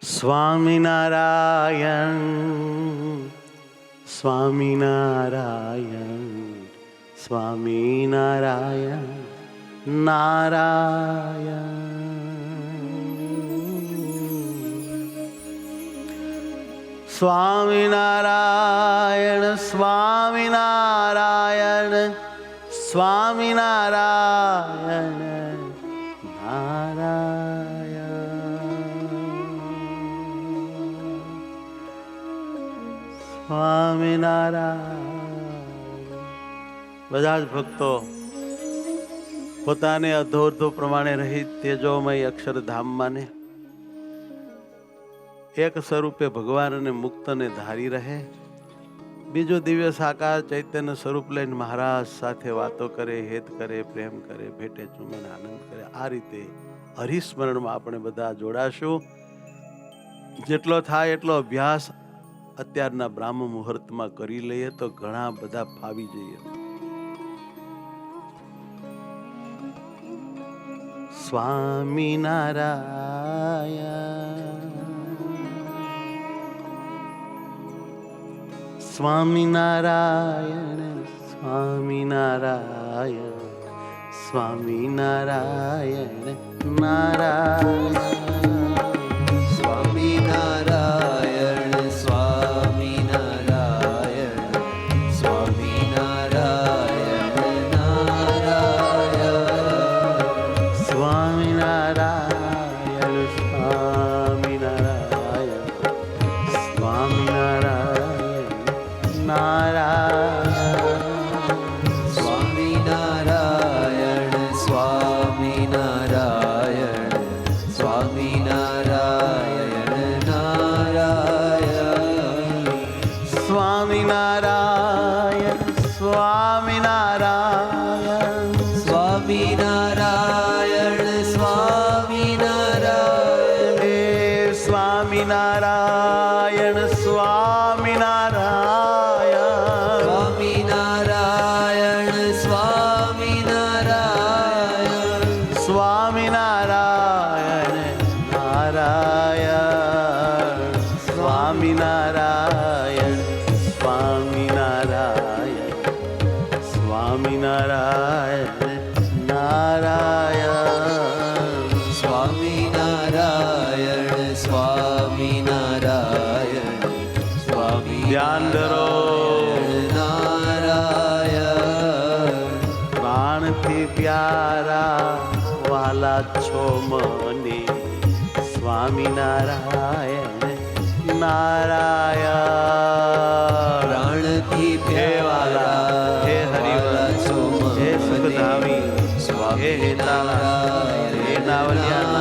સ્વામિનારાયણ સ્વામિનારાયણ સ્વામિનારાયણ નારાયણ. સ્વામિનારાયણ સ્વામિનારાયણ સ્વામિનારાયણ સ્વામિનારાયણ. બધા જ ભક્તો પોતાને અધોર્ધો પ્રમાણે રહિત તેજોમય અક્ષરધામમાં ને એક સ્વરૂપે ભગવાન અને મુક્તને ધારી રહે. બીજો દિવ્ય સાકાર ચૈતન્ય સ્વરૂપ લઈને મહારાજ સાથે વાતો કરે, હેત કરે, પ્રેમ કરે, ભેટે ચૂમે આનંદ કરે. આ રીતે હરિસ્મરણમાં આપણે બધા જોડાશું. જેટલો થાય એટલો અભ્યાસ અત્યારના બ્રાહ્મ મુહૂર્તમાં કરી લઈએ તો ઘણા બધા ફાવી જઈએ. સ્વામિનારાયણ સ્વામિનારાયણ સ્વામિનારાયણ સ્વામિનારાયણ નારાયણ. સ્વામિનારાયણ સ્વામિનારાયણ સ્વામિનારાયણ નારાયણ. સ્વામિનારાયણ સ્વામિનારાયણ સ્વામિનારાયણ નારાયણ. સ્વામિનારાયણ સ્વામિનારાયણ સ્વામિનારાયણ નારાયણ. સ્વામિનારાયણ સ્વામિનારાયણ સ્વામિનારાયણ સ્વામિનારાયણ હે સ્વામિનારાયણ સ્વામિનારાયણ સ્વામિનારાયણ સ્વામિનારાયણ સ્વામિનારાયણ નારાયણ. સ્વામિનારાયણ સ્વામિનારાયણ સ્વામિનારાયણ નારાયણ. સ્વામિનારાયણ સ્વામિનારાયણ ધ્યાન ધરો. નારાયણ. પ્રાણથી પ્યારા વાલા છો મને સ્વામિનારાયણ નારાયણ. પ્રાણથી વાલા હે હરિવાલા છો હે સુખધામી હે હેતાલા હે નાવલિયા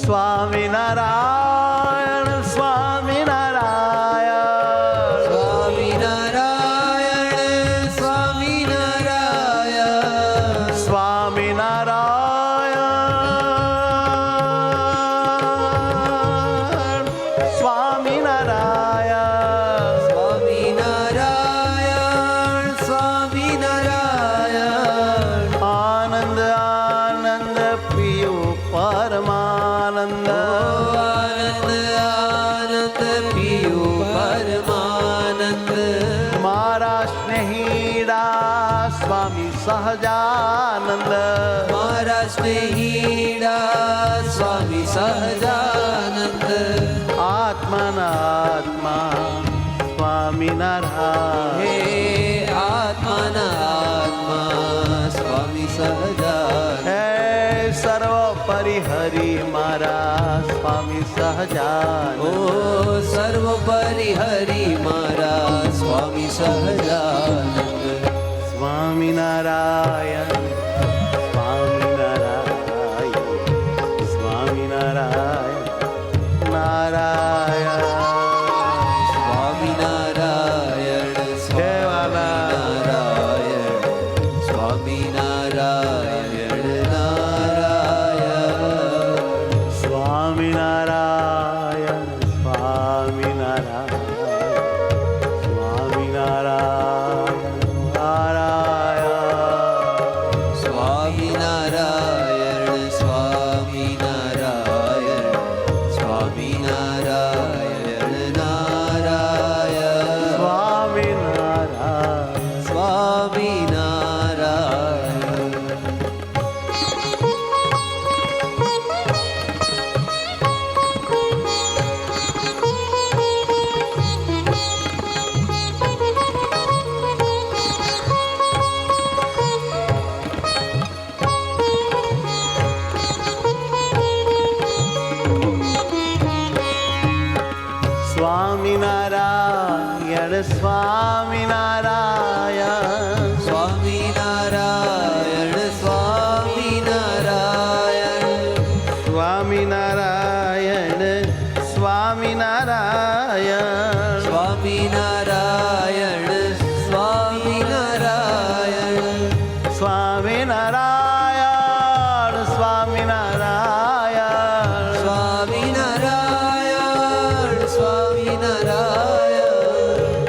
સ્વામિનારાયણ સ્વામિનારાયણ સ્વામિનારાયણ સ્વામિનારાયણ સ્વામિનારાયણ સ્વામિનારાયણ સ્વામિનારાયણ સ્વામિનારાયણ. આનંદ આનંદ પિયો પરમાનંદ આનંદ આનંદ પિયો પરમાનંદ. મારા સ્નેહીડા સ્વામી સહજાનંદ મારા સ્નેહીડા સ્વામી સહજાનંદ. આત્માના આત્મા સ્વામિનારાયણ હે આત્માના આત્મા સ્વામી સહજાનંદ. હે સર્વોપરી હરિ મારા સ્વામી સહજાનંદ. ઓ સર્વોપરી હરિ મારા સ્વામી સહજાનંદ. સ્વામિનારાયણ સ્વામિનારાયણ સ્વામિનારાયણ નારાયણ. સ્વામિનારાયણ સ્વામિનારાયણ સ્વામિનારાયણ નારાયણ. સ્વામિનારાયણ સ્વામિનારાયણ સ્વામિનારાયણ નારાયણ. સ્વામિનારાયણ સ્વામિનારાયણ સ્વામિનારાયણ સ્વામિનારાયણ સ્વામિનારાયણ સ્વામિનારાયણ સ્વામિનારાયણ સ્વામિનારાયણ સ્વામિનારાયણ સ્વામિનારાયણ સ્વામિનારાયણ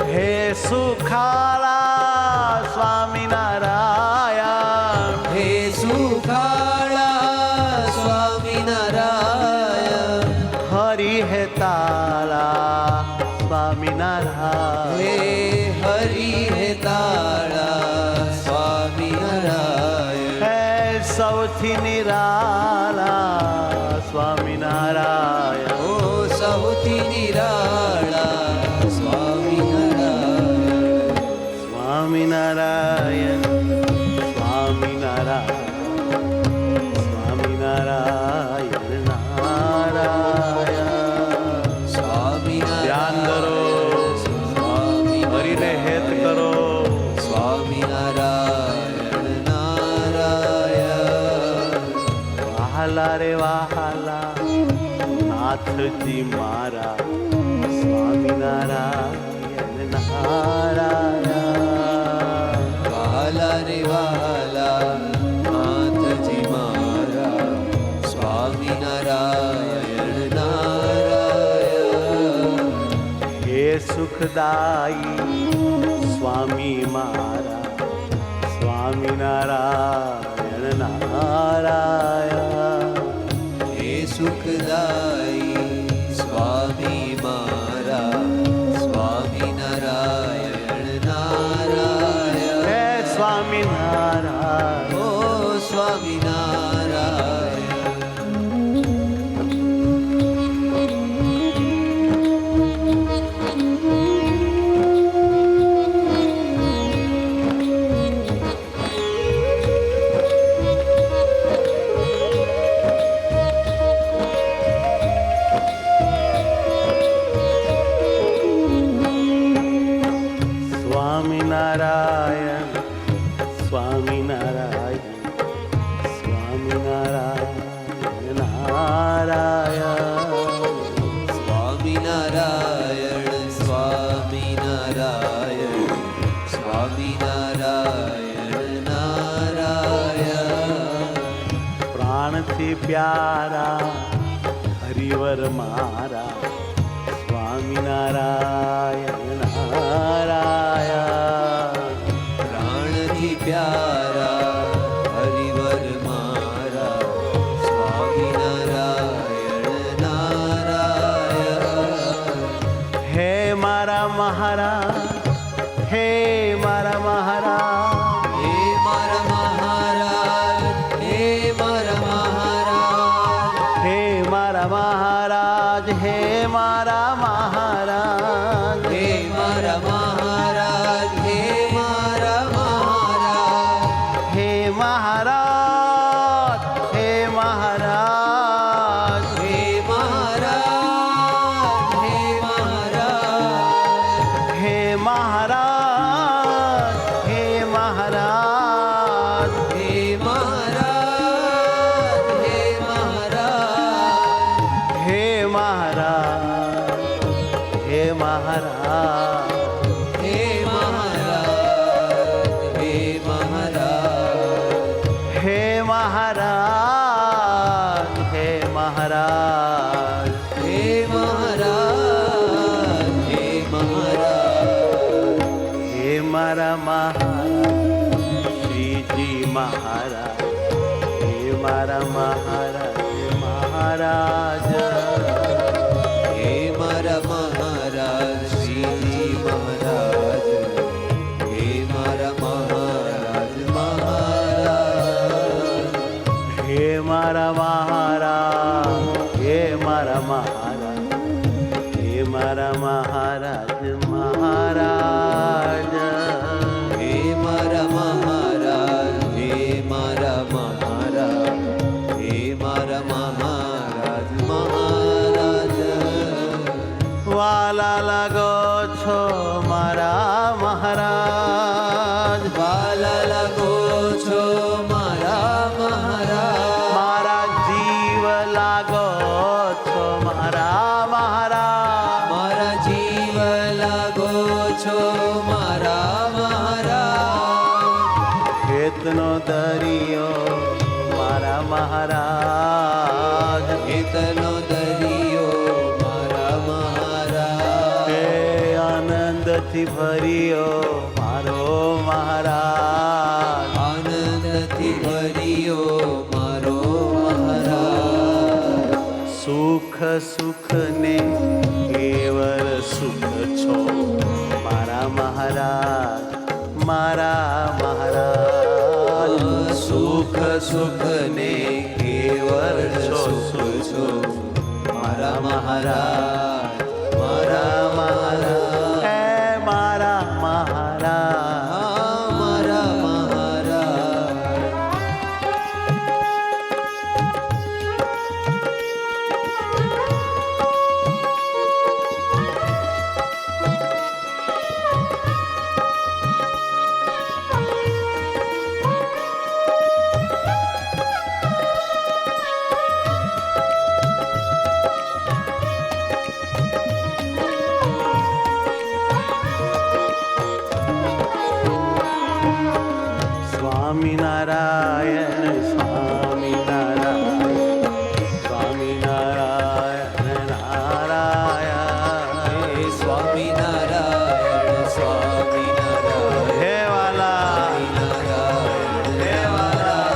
હે સુખાળા સ્વામિનારાયણ હે સુખાળા સ્વામિનારાયણ હરિ હે તાળા સ્વામિનારાયણ હે હરિ હે તાળા સ્વામિનારાયણ હે સૌથી નિરાળા સ્વામિનારાયણ ઓ સૌથી નિરાળા સ્વામિનારાયણ સ્વામિનારાયણ સ્વામિનારાયણ સ્વામિનારાયણ નારાયણ ધ્યાન કરો હરિને હેત કરો સ્વામિનારાયણ નારાયણ વહાલા રે વહાલા નાથજી મારા સ્વામિનારાયણ નારાયણ વાલા રે વાલા નાથજી મારા સ્વામિનારાયણ નારાયણ હે સુખદાયી સ્વામી મારા સ્વામિનારાયણ નારાયણ હે સુખદાયી સ્વામી મારા સ્વામિનારાયણ નારાયણ હે સ્વામિનારાયણ ઓ સ્વામિનારાયણ સ્વામિનારાયણ સ્વામિનારાયણ સ્વામિનારાયણ નારાયણ સ્વામિનારાયણ સ્વામિનારાયણ સ્વામિનારાયણ નારાયણ પ્રાણથી પ્યારા હરિવર મારા સ્વામિનારાયણ નારાયણ પ્રાણથી પ્યારા હરિવર મારા સ્વામિનારાયણ નારાયણ હે મારા મહારાજ હે મારા મહારાજ હે મારા મહારાજ હે મારા મહારાજ હે મારા મહારાજ હે મારા મહારાજ હે મારા મહારાજ હે મારા મહારાજ હે મહારાજ હે મહારાજ હે મહારાજ હે મહારાજ હે મહારાજ હે મહારાજ હે મહારાજ હે મહારાજ હે મહારાજ હે મહારાજ હે મહારાજ હે મહારાજ હે મહારાજ હે મહારાજ હે મહારાજ હે મહારાજ હે મારા મહારાજ શ્રીજી મહારાજ હે મારા મહારાજ મહારાજ હે મારા મહારાજ શ્રીજી મહારાજ હે મારા મહારાજ મહારાજ હે મારા મહારાજ હે મારા મહારાજ હે મારા મહારાજ મહારાજ હે મારા મહારાજ હે મારા મહારાજ હે મારા મહારાજ મહારાજ વાલા લાગો છો મારા લાગો છો મારા મહારાજ. મારા જીવ લાગો છો મારા મહારાજ. હેતનો દરિયો મારા મહારાજ. હેતનો દરિયો મારા મહારાજ. હે આનંદથી ભર્યો મારો મહારાજ. આનંદથી ભર્યો મારો મહારાજ. સુખ સુખ ને કેવળ સુખ છો મારા મહારાજ. મારા મહારાજ. સુખ સુખ ને કેવળ સુખ છો મારા મહારાજ. મારા મહારાજ. હે મારા મહારાજ. મારા મહારાજ. સ્વામિનારાયણ સ્વામિનારાયણ સ્વામિનારાયણ નારાયણ. હે સ્વામિનારાયણ સ્વામિનારાયણ. હે વાલા સ્વામિનારાયણ. હે વાલા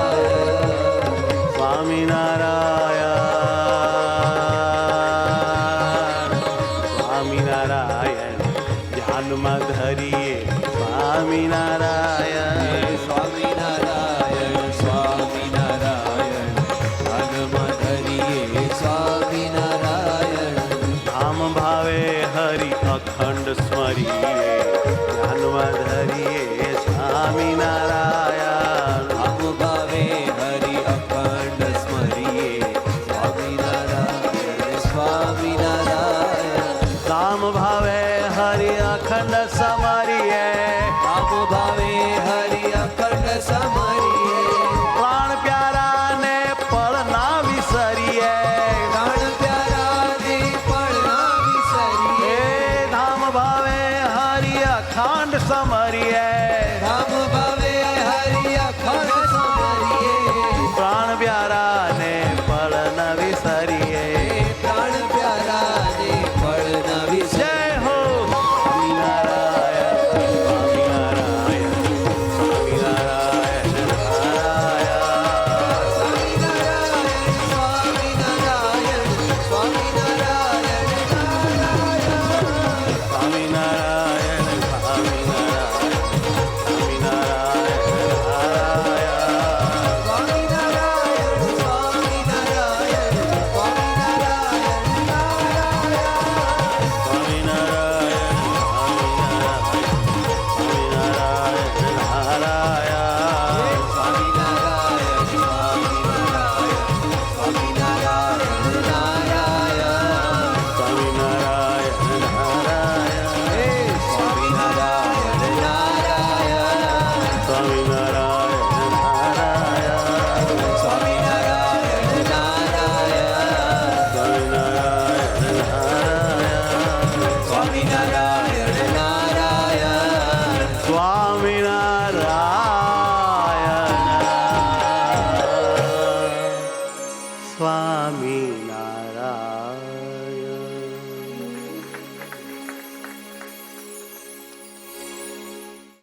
સ્વામિનારાયણ સ્વામિનારાયણ. ધ્યાનમાં ધરીએ સ્વામિનારાયણ. સ્વામિનારાયણ સ્વામિનારાયણ. ધ્યાનમાં ધરીએ સ્વામિનારાયણ. ધામ ભાવે હરિ અખંડ સ્મરીએ ધ્યાનમાં ધરીએ સ્વામિનારાયણ. આમ ભાવે હરિ અખંડ સ્મરીએ સ્વામિનારાયણ સ્વામિનારાયણ. ધામ ભાવે હરિ અખંડ સ્મરીએ. આમ ભાવે હરિ અખંડ સ્મરીએ. પ્રાણ પ્યારા ને પળ ના વિસરીએ. પ્રાણ પ્યારા ને પણ ના વિસરીએ. હે ધામ ભાવે હરિ અખંડ સ્મરીએ. રામ ભાવે હરિ અખંડ સ્મરીએ. પ્રાણ પ્યારા ને પળ ન વિસરીએ.